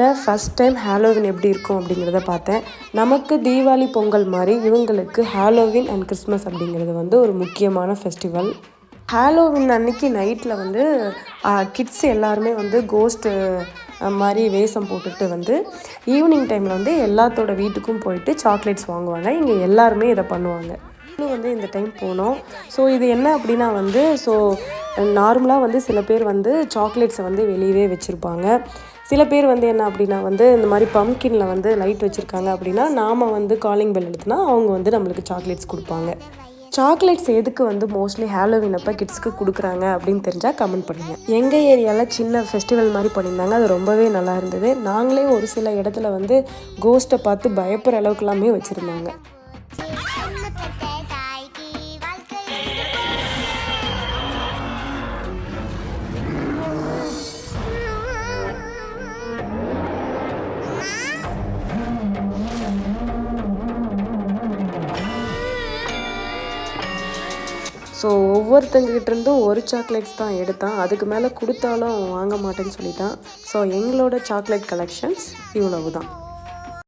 லைஃப்பில் first time Halloween எப்படி இருக்கும் அப்படிங்கிறத பார்த்தேன். நமக்கு தீபாவளி பொங்கல் மாதிரி இவங்களுக்கு ஹாலோவின் அண்ட் கிறிஸ்மஸ் அப்படிங்கிறது வந்து ஒரு முக்கியமான ஃபெஸ்டிவல். ஹாலோவின் அன்னைக்கு நைட்டில் வந்து கிட்ஸ் எல்லாருமே வந்து கோஸ்ட்டு மாதிரி வேஷம் போட்டுட்டு வந்து ஈவினிங் டைமில் வந்து எல்லாத்தோட வீட்டுக்கும் போயிட்டு சாக்லேட்ஸ் வாங்குவாங்க. இங்கே எல்லாருமே இதை பண்ணுவாங்க. வந்து இந்த டைம் போனோம். ஸோ இது என்ன அப்படின்னா வந்து நார்மலாக வந்து சில பேர் வந்து சாக்லேட்ஸை வந்து வெளியவே வச்சுருப்பாங்க. சில பேர் வந்து என்ன அப்படின்னா வந்து இந்த மாதிரி பம்கினில் வந்து லைட் வச்சுருக்காங்க அப்படின்னா நாம் வந்து காலிங் பெல் எடுத்துனா அவங்க வந்து நம்மளுக்கு சாக்லேட்ஸ் கொடுப்பாங்க. சாக்லேட்ஸ் எதுக்கு வந்து மோஸ்ட்லி ஹாலோவின் அப்போ கிட்ஸ்க்கு கொடுக்குறாங்க அப்படின்னு தெரிஞ்சால் கமெண்ட் பண்ணுங்கள். எங்கள் ஏரியாவில் சின்ன ஃபெஸ்டிவல் மாதிரி பண்ணியிருந்தாங்க. அது ரொம்பவே நல்லா இருந்தது. நாங்களே ஒரு சில இடத்துல வந்து கோஸ்ட்டை பார்த்து பயப்படுற அளவுக்குலாமே வச்சுருந்தாங்க. ஸோ ஒவ்வொருத்தங்கிட்டேருந்தும் ஒரு சாக்லேட்ஸ் தான் எடுத்தான். அதுக்கு மேலே கொடுத்தாலும் வாங்க மாட்டேன்னு சொல்லிட்டான். ஸோ எங்களோட சாக்லேட் கலெக்ஷன்ஸ் இவ்வளவு தான்.